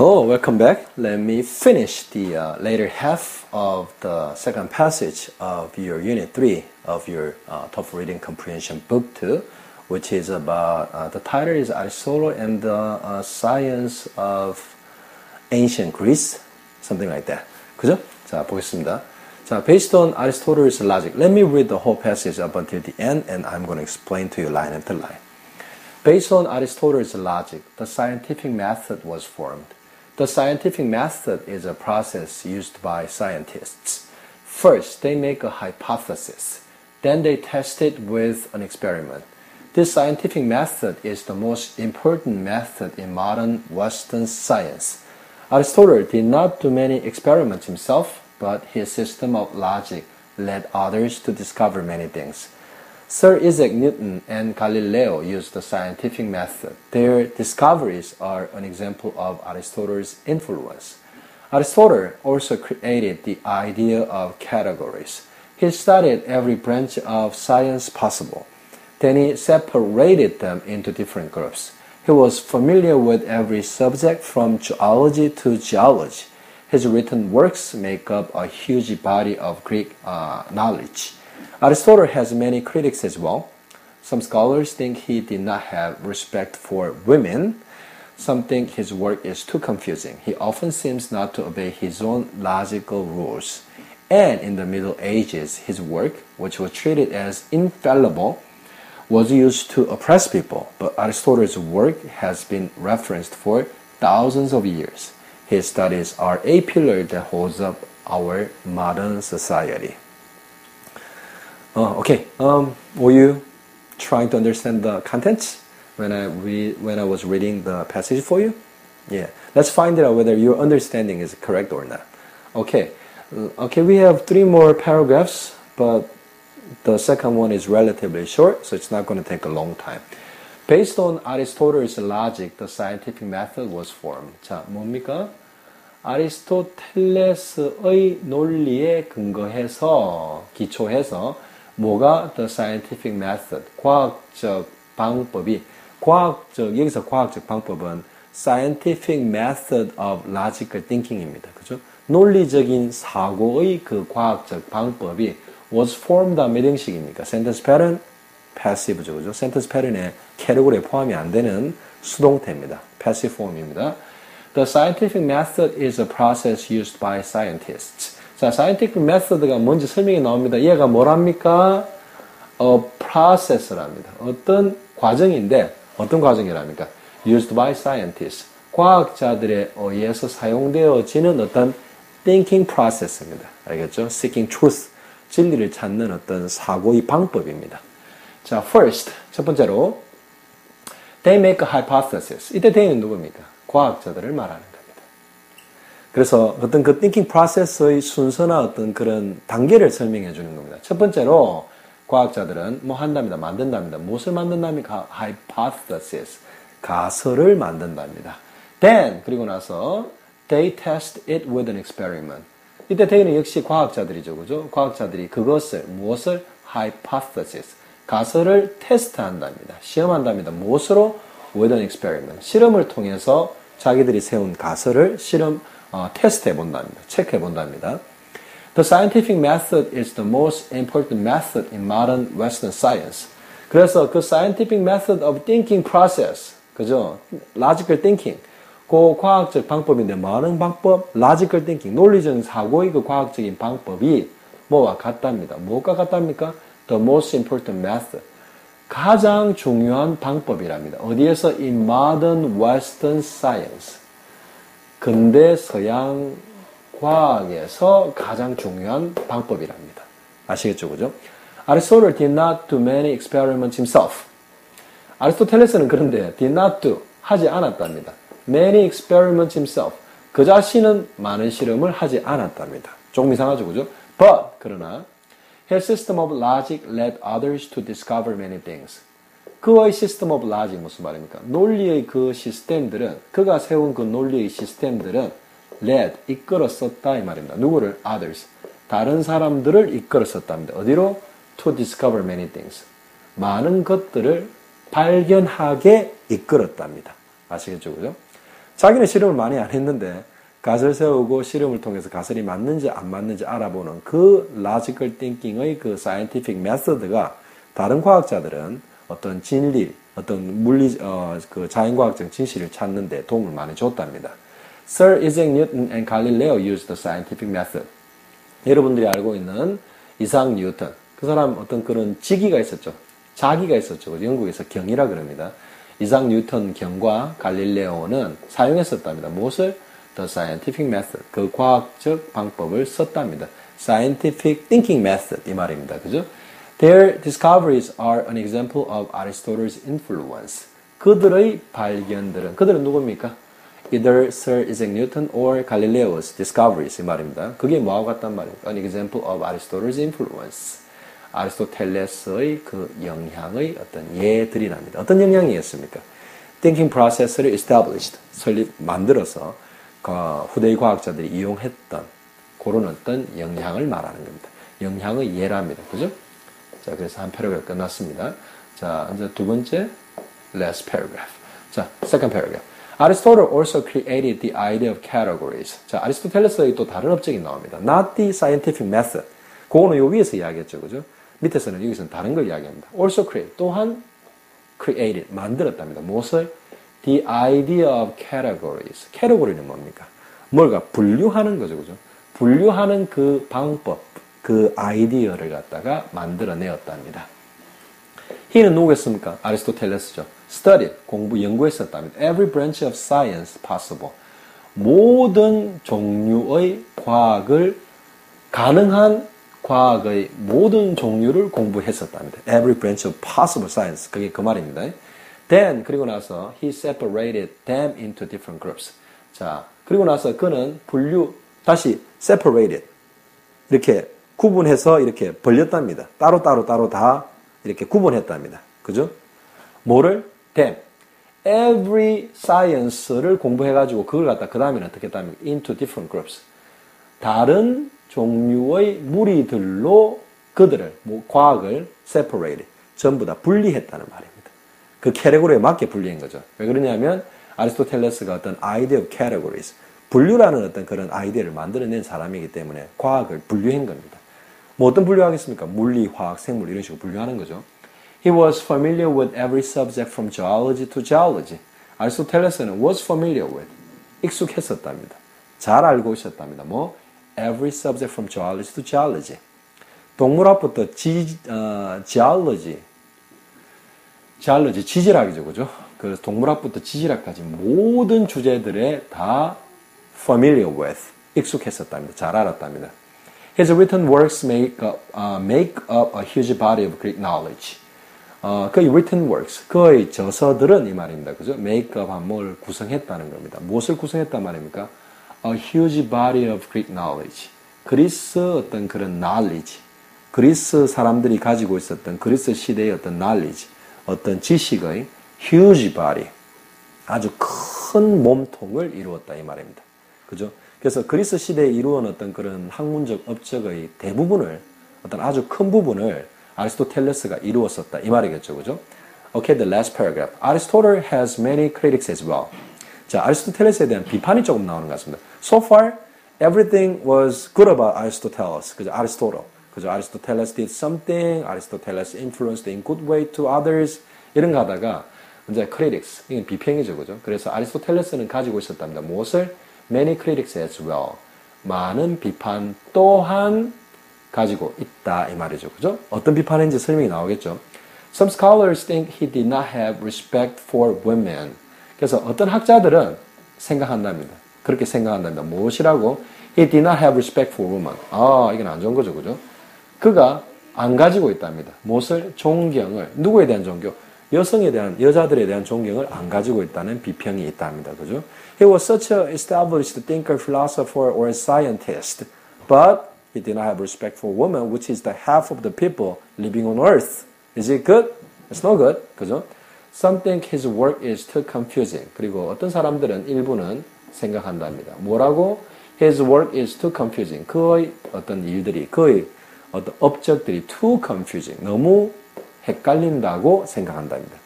Hello, welcome back. Let me finish the later half of the second passage of your Unit 3 of your TOEFL Reading Comprehension Book 2, which is about, the title is Aristotle and the Science of Ancient Greece, something like that. 그죠? 자, 보겠습니다. 자, based on Aristotle's logic, let me read the whole passage up until the end, and I'm going to explain to you line after line. Based on Aristotle's logic, the scientific method was formed. The scientific method is a process used by scientists. First, they make a hypothesis. Then they test it with an experiment. This scientific method is the most important method in modern Western science. Aristotle did not do many experiments himself, but his system of logic led others to discover many things. Sir Isaac Newton and Galileo used the scientific method. Their discoveries are an example of Aristotle's influence. Aristotle also created the idea of categories. He studied every branch of science possible. Then he separated them into different groups. He was familiar with every subject from zoology to geology. His written works make up a huge body of Greek knowledge. Aristotle has many critics as well. Some scholars think he did not have respect for women. Some think his work is too confusing. He often seems not to obey his own logical rules. And in the Middle Ages, his work, which was treated as infallible, was used to oppress people. But Aristotle's work has been referenced for thousands of years. His studies are a pillar that holds up our modern society. Okay. Were you trying to understand the contents when I was reading the passage for you? Yeah. Let's find out whether your understanding is correct or not. Okay. Okay. We have 3 more paragraphs, but the second one is relatively short, so it's not going to take a long time. Based on Aristotle's logic, the scientific method was formed. 자, 뭡니까? 아리스토텔레스의 논리에 근거해서 기초해서 뭐가 the scientific method, 과학적 방법이 여기서 과학적 방법은 scientific method of logical thinking입니다. 그죠? 논리적인 사고의 그 과학적 방법이 was formed 몇 형식입니까? sentence pattern, passive죠. 그죠? sentence pattern에 캐te고리에 포함이 안 되는 수동태입니다. passive form입니다. The scientific method is a process used by scientists. 자, scientific method가 뭔지 설명이 나옵니다. 얘가 뭐랍니까? A process랍니다. 어떤 과정인데, 어떤 과정이랍니까? Used by scientists. 과학자들에 의해서 사용되어지는 어떤 thinking process입니다. 알겠죠? Seeking truth. 진리를 찾는 어떤 사고의 방법입니다. 자, first. 첫 번째로, they make a hypothesis. 이때 they는 누굽니까? 과학자들을 말하는 겁니다. 그래서 어떤 그 thinking process의 순서나 어떤 그런 단계를 설명해 주는 겁니다. 첫 번째로 과학자들은 뭐 한답니다. 만든답니다. 무엇을 만든답니까? hypothesis. 가설을 만든답니다. Then, 그리고 나서 they test it with an experiment. 이때 they는 역시 과학자들이죠. 그죠? 과학자들이 그것을, 무엇을? hypothesis. 가설을 테스트한답니다. 시험한답니다. 무엇으로? with an experiment. 실험을 통해서 자기들이 세운 가설을 테스트해 본답니다. 체크해 본답니다. The scientific method is the most important method in modern Western science. 그래서 그 scientific method of thinking process, 그죠? logical thinking. 그 과학적 방법인데 많은 방법, logical thinking, 논리적인 사고의 그 과학적인 방법이 뭐와 같답니다. 뭐가 같답니까? The most important method. 가장 중요한 방법이랍니다. 어디에서? In modern Western science. 근대 서양 과학에서 가장 중요한 방법이랍니다. 아시겠죠? 그죠? Aristotle did not do many experiments himself. 아리스토텔레스는 그런데 did not do, 하지 않았답니다. Many experiments himself. 그 자신은 많은 실험을 하지 않았답니다. 조금 이상하죠? 그죠? But, 그러나 his system of logic led others to discover many things. 그의 system of logic 무슨 말입니까? 논리의 그 시스템들은, 그가 세운 그 논리의 시스템들은 led, 이끌었었다 이 말입니다. 누구를? others. 다른 사람들을 이끌었었답니다. 어디로? to discover many things. 많은 것들을 발견하게 이끌었답니다. 아시겠죠? 그죠? 자기는 실험을 많이 안 했는데 갓을 세우고 실험을 통해서 갓이 맞는지 안 맞는지 알아보는 그 logical thinking의 그 scientific method가 다른 과학자들은 어떤 진리, 어떤 그 자연과학적 진실을 찾는데 도움을 많이 줬답니다. Sir Isaac Newton and Galileo used the scientific method. 여러분들이 알고 있는 이삭 뉴턴, 그 사람 어떤 그런 직위가 있었죠. 자기가 있었죠. 영국에서 경이라 그럽니다. 이삭 뉴턴 경과 갈릴레오는 사용했었답니다. 무엇을? The scientific method. 그 과학적 방법을 썼답니다. Scientific thinking method. 이 말입니다. 그죠? Their discoveries are an example of Aristotle's influence. 그들의 발견들은, 그들은 누굽니까? Either Sir Isaac Newton or Galileo's discoveries. 이 말입니다. 그게 뭐하고 같단 말입니까? An example of Aristotle's influence. 아리스토텔레스의 그 영향의 어떤 예들이랍니다. 어떤 영향이었습니까? Thinking process를 established, 만들어서 후대의 과학자들이 이용했던 그런 어떤 영향을 말하는 겁니다. 영향의 예랍니다. 그죠? 자, 그래서 한 패러그래프 끝났습니다. 자, 이제 두 번째, last paragraph. 자, second paragraph. Aristotle also created the idea of categories. 자, 아리스토텔레스의 또 다른 업적이 나옵니다. Not the scientific method. 그거는 요 위에서 이야기했죠. 그죠? 밑에서는 여기서는 다른 걸 이야기합니다. Also create, 또한 created, 만들었답니다. 무엇을? The idea of categories. category는 뭡니까? 뭘까? 분류하는 거죠. 그죠? 분류하는 그 방법, 그 아이디어를 갖다가 만들어내었답니다. he는 누구겠습니까? 아리스토텔레스죠. studied, 연구했었답니다. Every branch of science possible. 모든 종류의 과학을, 가능한 과학의 모든 종류를 공부했었답니다. Every branch of possible science. 그게 그 말입니다. Then, 그리고 나서 he separated them into different groups. 자, 그리고 나서 그는 다시 separated. 이렇게 구분해서 이렇게 벌렸답니다. 따로 다 이렇게 구분했답니다. 그죠? 뭐를? them. Every science를 공부해가지고 그걸 갖다 그 다음에는 어떻게 했답니까? into different groups. 다른 종류의 무리들로 그들을, 과학을 separated, 전부 다 분리했다는 말입니다. 그 캐테고리에 맞게 분리한 거죠. 왜 그러냐면 아리스토텔레스가 어떤 idea of categories, 분류라는 어떤 그런 아이디어를 만들어낸 사람이기 때문에 과학을 분류한 겁니다. 뭐 어떤 분류하겠습니까? 물리, 화학, 생물 이런 식으로 분류하는 거죠. He was familiar with every subject from geology to geology. 아리스토텔레스는 was familiar with, 익숙했었답니다. 잘 알고 있었답니다. every subject from geology to geology. 동물학부터 geology, 지질학이죠, 그죠? 그래서 동물학부터 지질학까지 모든 주제들에 다 familiar with, 익숙했었답니다. 잘 알았답니다. His written works make up a huge body of Greek knowledge. 그의 written works, 그의 저서들은 이 말입니다. 그죠? make up 한 뭘 구성했다는 겁니다. 무엇을 구성했단 말입니까? A huge body of Greek knowledge. 그리스 어떤 그런 knowledge. 그리스 사람들이 가지고 있었던 그리스 시대의 어떤 knowledge. 어떤 지식의 huge body. 아주 큰 몸통을 이루었다 이 말입니다. 그죠? 그래서 그리스 시대에 이루은 어떤 그런 학문적 업적의 대부분을, 어떤 아주 큰 부분을 아리스토텔레스가 이루었었다 이 말이겠죠. 그죠? Okay, the last paragraph. Aristotle has many critics as well. 자, 아리스토텔레스에 대한 비판이 조금 나오는 것 같습니다. So far, everything was good about Aristotle. 그죠? Aristotle. 그죠? Aristoteles did something. Aristoteles influenced in good way to others. 이런 거 하다가 이제 critics, 이건 비평이죠. 그죠? 그래서 아리스토텔레스는 가지고 있었답니다. 무엇을? Many critics as well. 많은 비판 또한 가지고 있다 이 말이죠. 그죠? 어떤 비판인지 설명이 나오겠죠. Some scholars think he did not have respect for women. 그래서 어떤 학자들은 생각한답니다. 그렇게 생각한답니다. 무엇이라고? He did not have respect for women. 이건 안 좋은 거죠. 그죠? 그가 안 가지고 있답니다. 무엇을? 존경을. 누구에 대한 존경? 여성에 대한, 여자들에 대한 존경을 안 가지고 있다는 비평이 있답니다. 그죠? He was such a established thinker, philosopher, or scientist. But he did not have respect for women, which is the half of the people living on earth. Is it good? It's not good. 그죠? Some think his work is too confusing. 그리고 어떤 사람들은 일부는 생각한답니다. 뭐라고? His work is too confusing. 그의 어떤 일들이, 그의 어떤 업적들이 too confusing. 너무 헷갈린다고 생각한답니다.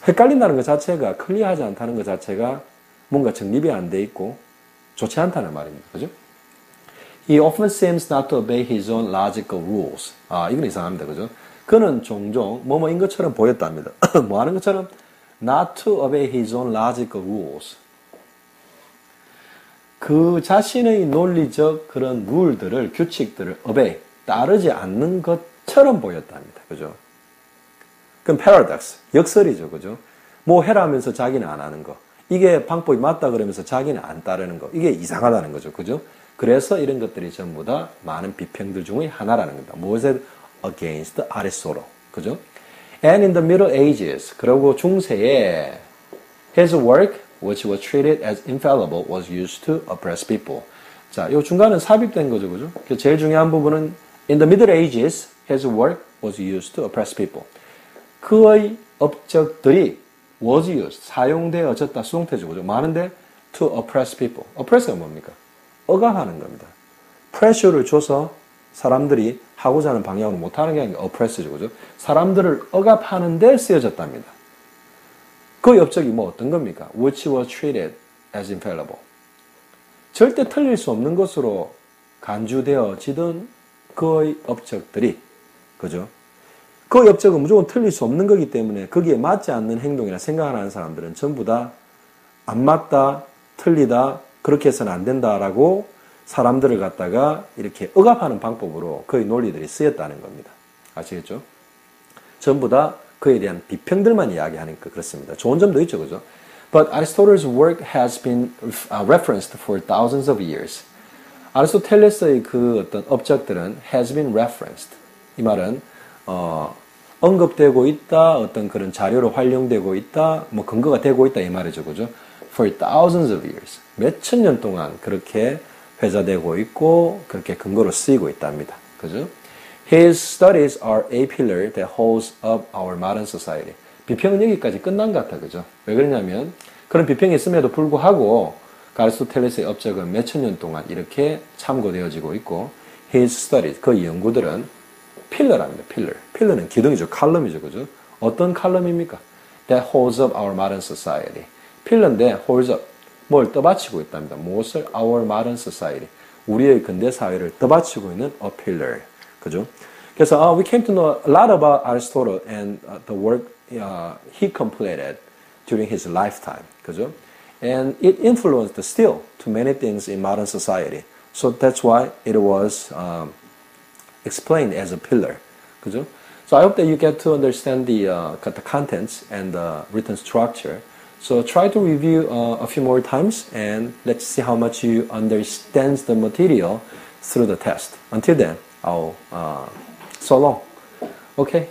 헷갈린다는 것 자체가, 클리어하지 않다는 것 자체가 뭔가 정립이 안 돼 있고 좋지 않다는 말입니다. 그죠? He often seems not to obey his own logical rules. 이건 이상합니다. 그죠? 그는 종종 뭐뭐인 것처럼 보였답니다. 뭐 하는 것처럼? Not to obey his own logical rules. 그 자신의 논리적 그런 룰들을, 규칙들을 obey, 따르지 않는 것처럼 보였답니다. 그죠? 그럼 paradox, 역설이죠. 그죠? 뭐 해라 하면서 자기는 안 하는 거. 이게 방법이 맞다 그러면서 자기는 안 따르는 거. 이게 이상하다는 거죠. 그죠? 그래서 이런 것들이 전부 다 많은 비평들 중의 하나라는 겁니다. 무엇에 against Aristotle. 그죠? And in the Middle Ages, 그리고 중세에 his work, which was treated as infallible, was used to oppress people. 자, 요 중간은 삽입된 거죠. 그죠? 제일 중요한 부분은 in the Middle Ages, his work was used to oppress people. 그의 업적들이 was used, 사용되어졌다, 수동태죠. 그죠? 많은데 to oppress people. oppress가 뭡니까? 억압하는 겁니다. pressure를 줘서 사람들이 하고자 하는 방향으로 못하는 게 아니라 oppress죠. 그죠? 사람들을 억압하는 데 쓰여졌답니다. 그 업적이 뭐 어떤 겁니까? which was treated as infallible. 절대 틀릴 수 없는 것으로 간주되어지던 그의 업적들이, 그죠? 그 업적은 무조건 틀릴 수 없는 거기 때문에 거기에 맞지 않는 행동이나 생각을 하는 사람들은 전부 다 안 맞다, 틀리다, 그렇게 해서는 안 된다라고 사람들을 갖다가 이렇게 억압하는 방법으로 그의 논리들이 쓰였다는 겁니다. 아시겠죠? 전부 다 그에 대한 비평들만 이야기하니까 그렇습니다. 좋은 점도 있죠, 그죠? But Aristotle's work has been referenced for thousands of years. 아리스토텔레스의 그 어떤 업적들은 has been referenced. 이 말은 언급되고 있다, 어떤 그런 자료로 활용되고 있다, 뭐 근거가 되고 있다 이 말이죠, 그죠? For thousands of years. 몇천 년 동안 그렇게 회자되고 있고 그렇게 근거로 쓰이고 있답니다. 그죠? His studies are a pillar that holds up our modern society. 비평은 여기까지 끝난 것 같아, 그죠? 왜 그러냐면 그런 비평이 있음에도 불구하고 아리스토텔레스의 업적은 몇천 년 동안 이렇게 참고되어지고 있고 His studies, 그 연구들은 필러랍니다. 필러. 필러는 기둥이죠. 칼럼이죠. 그죠? 어떤 칼럼입니까? That holds up our modern society. 필러인데 holds up. 뭘 떠받치고 있답니다. 무엇을? Our modern society. 우리의 근대 사회를 떠받치고 있는 a pillar. 그죠? 그래서 we came to know a lot about Aristotle and the work he completed during his lifetime. 그죠? And it influenced still to many things in modern society. So that's why it was explained as a pillar. 그죠? So I hope that you get to understand the contents and the written structure. So try to review a few more times and let's see how much you understand the material through the test. Until then, so long. Okay?